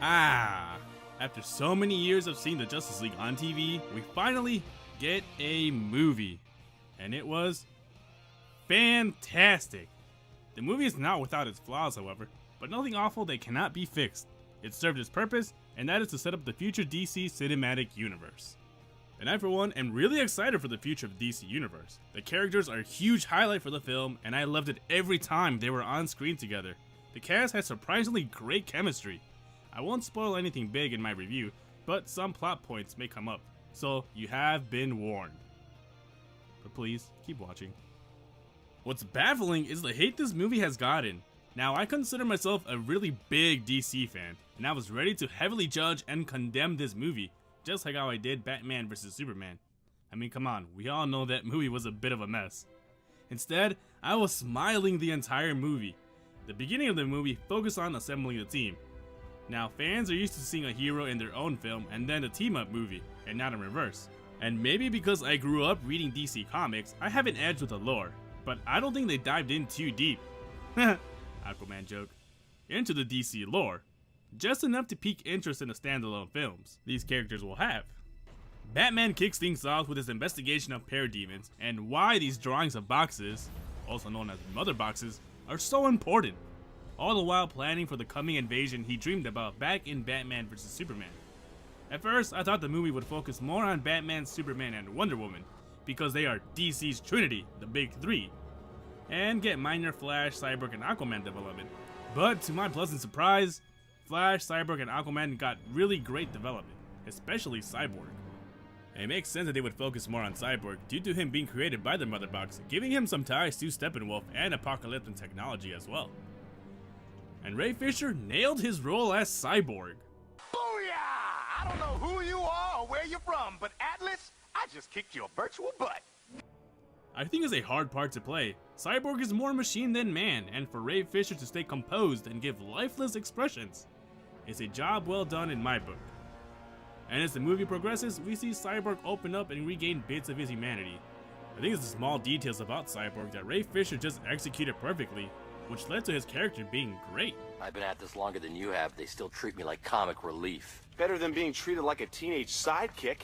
After so many years of seeing the Justice League on TV, we finally get a movie. And it was fantastic. The movie is not without its flaws, however, but nothing awful that cannot be fixed. It served its purpose, and that is to set up the future DC cinematic universe. And I, for one, am really excited for the future of the DC universe. The characters are a huge highlight for the film, and I loved it every time they were on screen together. The cast had surprisingly great chemistry. I won't spoil anything big in my review, but some plot points may come up, so you have been warned. But please, keep watching. What's baffling is the hate this movie has gotten. Now, I consider myself a really big DC fan, and I was ready to heavily judge and condemn this movie, just like how I did Batman vs Superman. I mean, come on, we all know that movie was a bit of a mess. Instead, I was smiling the entire movie. The beginning of the movie focused on assembling the team. Now, fans are used to seeing a hero in their own film and then a team-up movie, and not in reverse. And maybe because I grew up reading DC comics, I have an edge with the lore, but I don't think they dived in too deep. Aquaman joke. Into the DC lore. Just enough to pique interest in the standalone films these characters will have. Batman kicks things off with his investigation of parademons and why these drawings of boxes, also known as mother boxes, are so important, all the while planning for the coming invasion he dreamed about back in Batman vs Superman. At first, I thought the movie would focus more on Batman, Superman, and Wonder Woman, because they are DC's Trinity, the big three, and get minor Flash, Cyborg, and Aquaman development. But to my pleasant surprise, Flash, Cyborg, and Aquaman got really great development, especially Cyborg. It makes sense that they would focus more on Cyborg due to him being created by the Mother Box, giving him some ties to Steppenwolf and Apocalyptic technology as well. And Ray Fisher nailed his role as Cyborg. Booyah! I don't know who you are or where you're from, but Atlas, I just kicked your virtual butt. I think it's a hard part to play. Cyborg is more machine than man, and for Ray Fisher to stay composed and give lifeless expressions, it's a job well done in my book. And as the movie progresses, we see Cyborg open up and regain bits of his humanity. I think it's the small details about Cyborg that Ray Fisher just executed perfectly, which led to his character being great. I've been at this longer than you have, they still treat me like comic relief. Better than being treated like a teenage sidekick.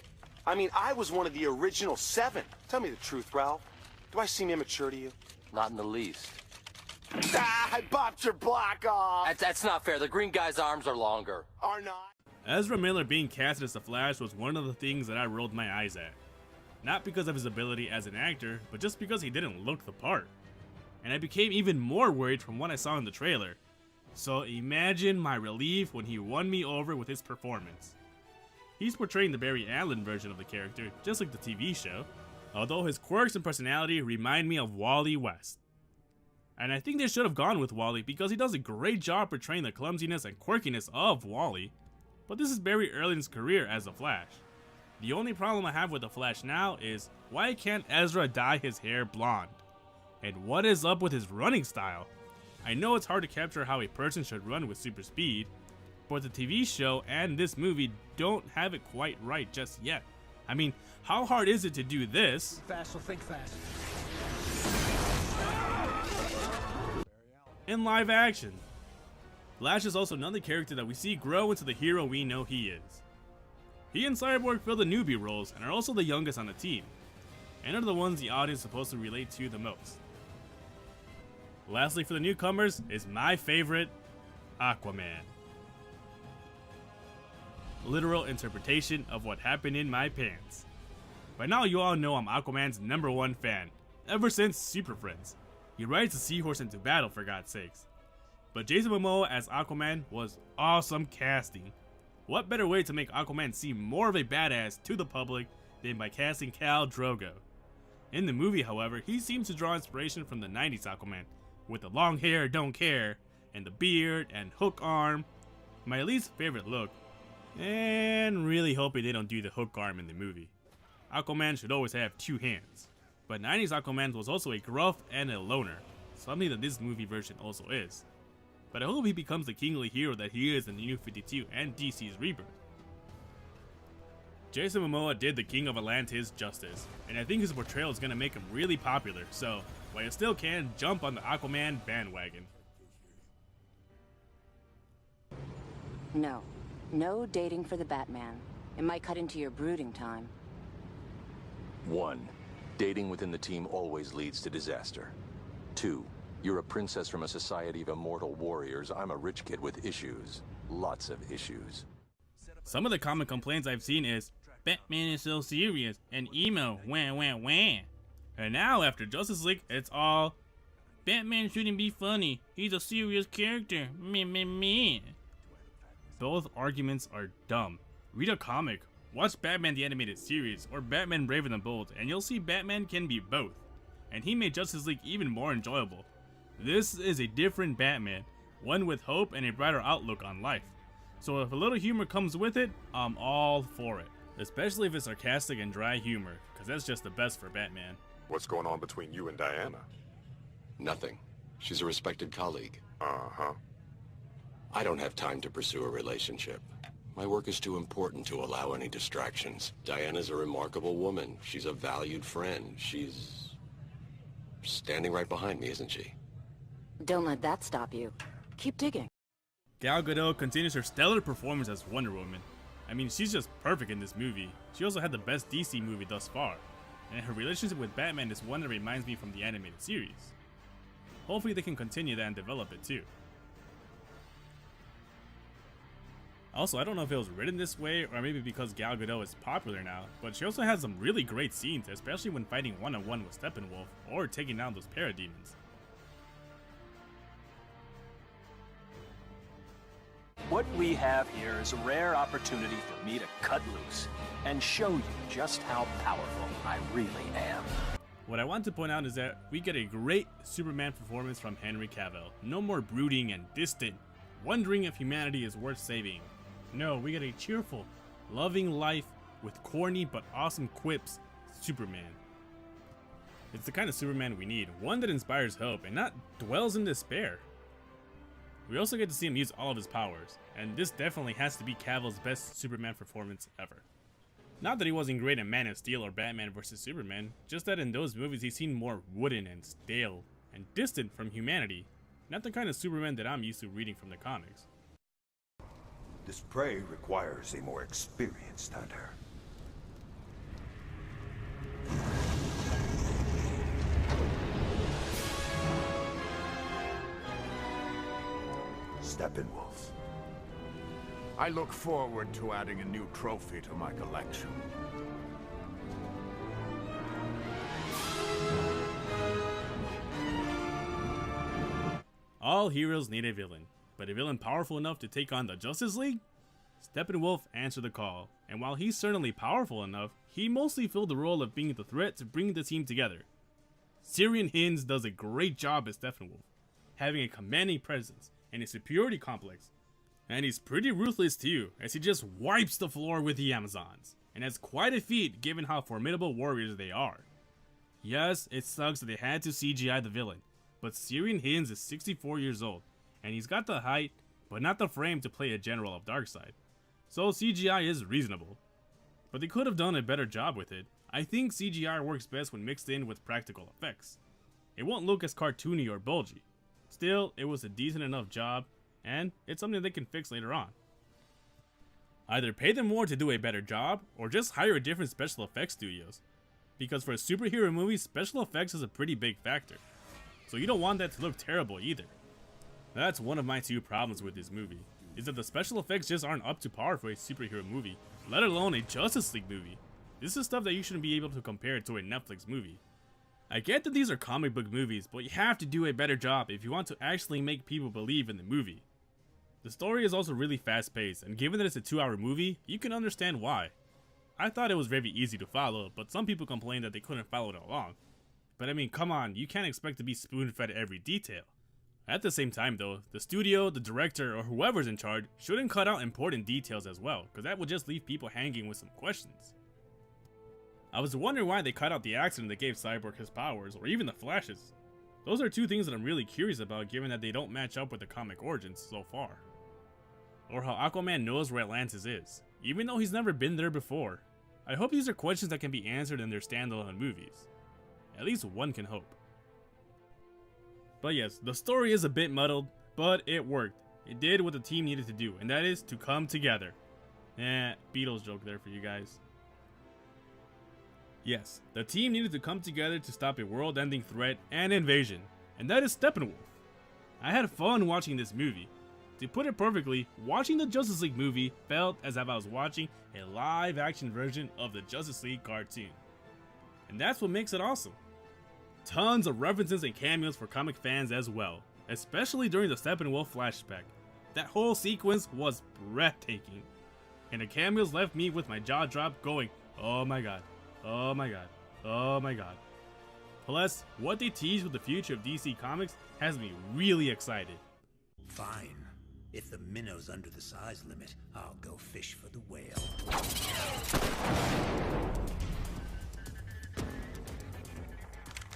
I mean, I was one of the original 7. Tell me the truth, Ralph. Do I seem immature to you? Not in the least. I bopped your block off! That's not fair, the green guy's arms are longer. Are not? Ezra Miller being casted as the Flash was one of the things that I rolled my eyes at. Not because of his ability as an actor, but just because he didn't look the part. And I became even more worried from what I saw in the trailer. So imagine my relief when he won me over with his performance. He's portraying the Barry Allen version of the character, just like the TV show, although his quirks and personality remind me of Wally West. And I think they should have gone with Wally because he does a great job portraying the clumsiness and quirkiness of Wally. But this is very early in his career as the Flash. The only problem I have with the Flash now is, why can't Ezra dye his hair blonde? And what is up with his running style? I know it's hard to capture how a person should run with super speed, but the TV show and this movie don't have it quite right just yet. I mean, how hard is it to do this Fast, so think fast. in live action? Flash is also another character that we see grow into the hero we know he is. He and Cyborg fill the newbie roles and are also the youngest on the team, and are the ones the audience is supposed to relate to the most. Lastly, for the newcomers is my favorite, Aquaman. Literal interpretation of what happened in my pants. By now you all know I'm Aquaman's #1 fan, ever since Super Friends. He rides a seahorse into battle, for God's sakes. But Jason Momoa as Aquaman was awesome casting. What better way to make Aquaman seem more of a badass to the public than by casting Khal Drogo? In the movie, however, he seems to draw inspiration from the 90s Aquaman, with the long hair don't care, and the beard and hook arm. My least favorite look, and really hoping they don't do the hook arm in the movie. Aquaman should always have 2 hands, but 90s Aquaman was also a gruff and a loner, something that this movie version also is. But I hope he becomes the kingly hero that he is in the New 52 and DC's Rebirth. Jason Momoa did the King of Atlantis justice, and I think his portrayal is going to make him really popular, so while you still can, jump on the Aquaman bandwagon. No, No dating for the Batman. It might cut into your brooding time. 1. Dating within the team always leads to disaster. 2. You're a princess from a society of immortal warriors. I'm a rich kid with issues. Lots of issues. Some of the common complaints I've seen is, Batman is so serious and emo, wah wah wah. And now after Justice League, it's all, Batman shouldn't be funny, he's a serious character, meh meh meh. Both arguments are dumb. Read a comic, watch Batman the Animated Series, or Batman Brave and the Bold, and you'll see Batman can be both. And he made Justice League even more enjoyable. This is a different Batman, one with hope and a brighter outlook on life. So if a little humor comes with it, I'm all for it. Especially if it's sarcastic and dry humor, because that's just the best for Batman. What's going on between you and Diana? Nothing. She's a respected colleague. Uh-huh. I don't have time to pursue a relationship. My work is too important to allow any distractions. Diana's a remarkable woman. She's a valued friend. She's standing right behind me, isn't she? Don't let that stop you. Keep digging. Gal Gadot continues her stellar performance as Wonder Woman. I mean, she's just perfect in this movie. She also had the best DC movie thus far. And her relationship with Batman is one that reminds me from the animated series. Hopefully they can continue that and develop it too. Also, I don't know if it was written this way or maybe because Gal Gadot is popular now, but she also has some really great scenes, especially when fighting one-on-one with Steppenwolf or taking down those parademons. What we have here is a rare opportunity for me to cut loose and show you just how powerful I really am. What I want to point out is that we get a great Superman performance from Henry Cavill. No more brooding and distant, wondering if humanity is worth saving. No, we get a cheerful, loving life with corny but awesome quips Superman. It's the kind of Superman we need, one that inspires hope and not dwells in despair. We also get to see him use all of his powers, and this definitely has to be Cavill's best Superman performance ever. Not that he wasn't great in Man of Steel or Batman vs Superman, just that in those movies he seemed more wooden and stale and distant from humanity, not the kind of Superman that I'm used to reading from the comics. This prey requires a more experienced hunter. Steppenwolf. I look forward to adding a new trophy to my collection. All heroes need a villain, but a villain powerful enough to take on the Justice League? Steppenwolf answered the call, and while he's certainly powerful enough, he mostly filled the role of being the threat to bring the team together. Syrian Hinds does a great job as Steppenwolf, having a commanding presence and a superiority complex. And he's pretty ruthless too, as he just wipes the floor with the Amazons, and has quite a feat given how formidable warriors they are. Yes, it sucks that they had to CGI the villain, but Syrian Hinds is 64 years old, and he's got the height, but not the frame to play a general of Darkseid. So CGI is reasonable. But they could have done a better job with it. I think CGI works best when mixed in with practical effects. It won't look as cartoony or bulgy. Still, it was a decent enough job, and it's something they can fix later on. Either pay them more to do a better job, or just hire a different special effects studios. Because for a superhero movie, special effects is a pretty big factor. So you don't want that to look terrible either. That's one of my two problems with this movie, is that the special effects just aren't up to par for a superhero movie, let alone a Justice League movie. This is stuff that you shouldn't be able to compare to a Netflix movie. I get that these are comic book movies, but you have to do a better job if you want to actually make people believe in the movie. The story is also really fast paced, and given that it's a 2-hour movie, you can understand why. I thought it was very easy to follow, but some people complained that they couldn't follow it along. But I mean, come on, you can't expect to be spoon-fed every detail. At the same time though, the studio, the director, or whoever's in charge shouldn't cut out important details as well, because that would just leave people hanging with some questions. I was wondering why they cut out the accident that gave Cyborg his powers, or even the flashes. Those are two things that I'm really curious about given that they don't match up with the comic origins so far. Or how Aquaman knows where Atlantis is, even though he's never been there before. I hope these are questions that can be answered in their standalone movies. At least one can hope. But yes, the story is a bit muddled, but it worked. It did what the team needed to do, and that is to come together. Beatles joke there for you guys. Yes, the team needed to come together to stop a world-ending threat and invasion, and that is Steppenwolf. I had fun watching this movie. To put it perfectly, watching the Justice League movie felt as if I was watching a live-action version of the Justice League cartoon. And that's what makes it awesome. Tons of references and cameos for comic fans as well, especially during the Steppenwolf flashback. That whole sequence was breathtaking. And the cameos left me with my jaw dropped going, oh my god, oh my god, oh my god. Plus, what they tease with the future of DC Comics has me really excited. Fine. If the minnow's under the size limit, I'll go fish for the whale.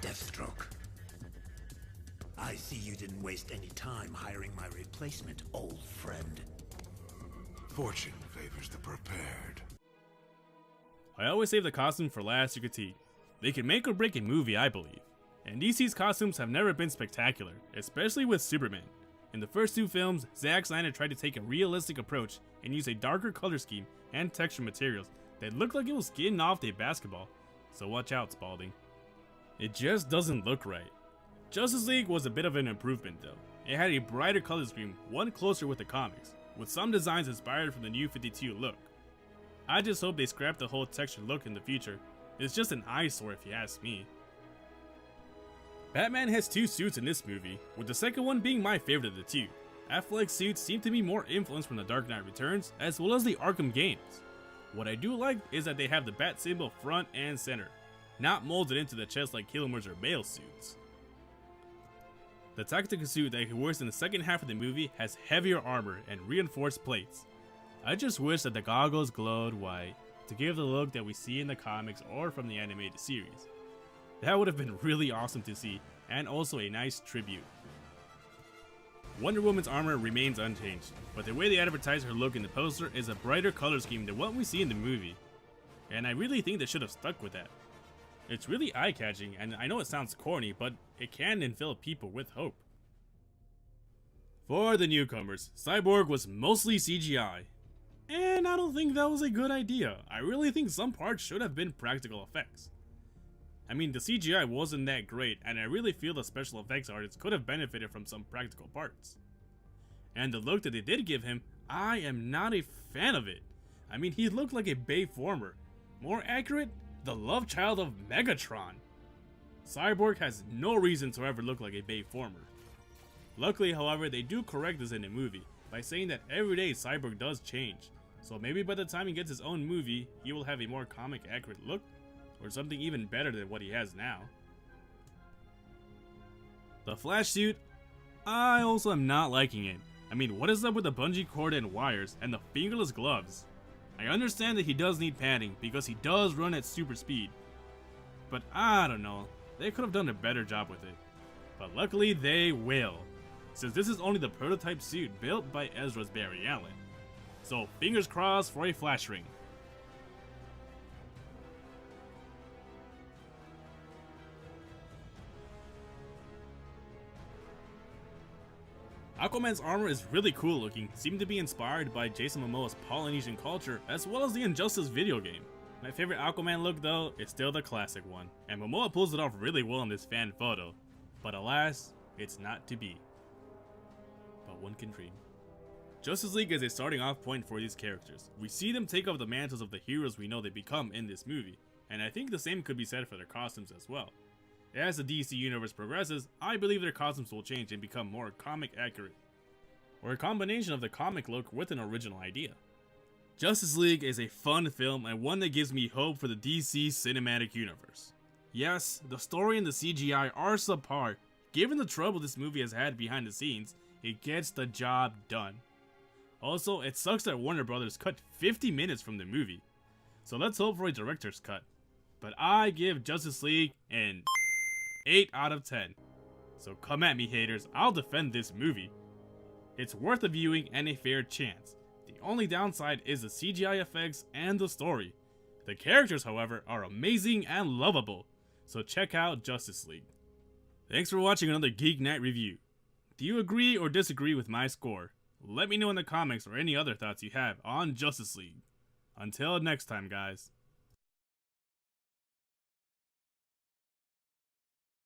Deathstroke. I see you didn't waste any time hiring my replacement, old friend. Fortune favors the prepared. I always save the costume for last to critique. They can make or break a movie, I believe. And DC's costumes have never been spectacular, especially with Superman. In the first two films, Zack Snyder tried to take a realistic approach and use a darker color scheme and texture materials that looked like it was getting off a basketball. So watch out, Spalding. It just doesn't look right. Justice League was a bit of an improvement though. It had a brighter color scheme, one closer with the comics, with some designs inspired from the New 52 look. I just hope they scrap the whole textured look in the future. It's just an eyesore if you ask me. Batman has two suits in this movie, with the second one being my favorite of the two. Affleck's suits seem to be more influenced from the Dark Knight Returns, as well as the Arkham games. What I do like is that they have the bat symbol front and center, not molded into the chest like Kilmer's or Bale's suits. The tactical suit that he wears in the second half of the movie has heavier armor and reinforced plates. I just wish that the goggles glowed white, to give the look that we see in the comics or from the animated series. That would have been really awesome to see, and also a nice tribute. Wonder Woman's armor remains unchanged, but the way they advertise her look in the poster is a brighter color scheme than what we see in the movie. And I really think they should have stuck with that. It's really eye-catching, and I know it sounds corny, but it can infill people with hope. For the newcomers, Cyborg was mostly CGI. And I don't think that was a good idea. I really think some parts should have been practical effects. I mean, the CGI wasn't that great, and I really feel the special effects artists could have benefited from some practical parts. And the look that they did give him, I am not a fan of it. I mean, he looked like a Bayformer. More accurate, the love child of Megatron. Cyborg has no reason to ever look like a Bayformer. Luckily, however, they do correct this in the movie, by saying that every day Cyborg does change. So maybe by the time he gets his own movie, he will have a more comic accurate look, or something even better than what he has now. The Flash suit, I also am not liking it. I mean, what is up with the bungee cord and wires and the fingerless gloves? I understand that he does need padding because he does run at super speed. But I don't know, they could have done a better job with it. But luckily they will, since this is only the prototype suit built by Ezra's Barry Allen. So fingers crossed for a Flash ring. Aquaman's armor is really cool looking, seeming to be inspired by Jason Momoa's Polynesian culture as well as the Injustice video game. My favorite Aquaman look though is still the classic one, and Momoa pulls it off really well in this fan photo. But alas, it's not to be. But one can dream. Justice League is a starting off point for these characters. We see them take up the mantles of the heroes we know they become in this movie, and I think the same could be said for their costumes as well. As the DC universe progresses, I believe their costumes will change and become more comic accurate, or a combination of the comic look with an original idea. Justice League is a fun film and one that gives me hope for the DC cinematic universe. Yes, the story and the CGI are subpar. Given the trouble this movie has had behind the scenes, it gets the job done. Also, it sucks that Warner Brothers cut 50 minutes from the movie, so let's hope for a director's cut. But I give Justice League an 8 out of 10. So come at me haters, I'll defend this movie. It's worth a viewing and a fair chance. The only downside is the CGI effects and the story. The characters, however, are amazing and lovable, so check out Justice League. Thanks for watching another Geek Night review. Do you agree or disagree with my score? Let me know in the comments or any other thoughts you have on Justice League. Until next time, guys.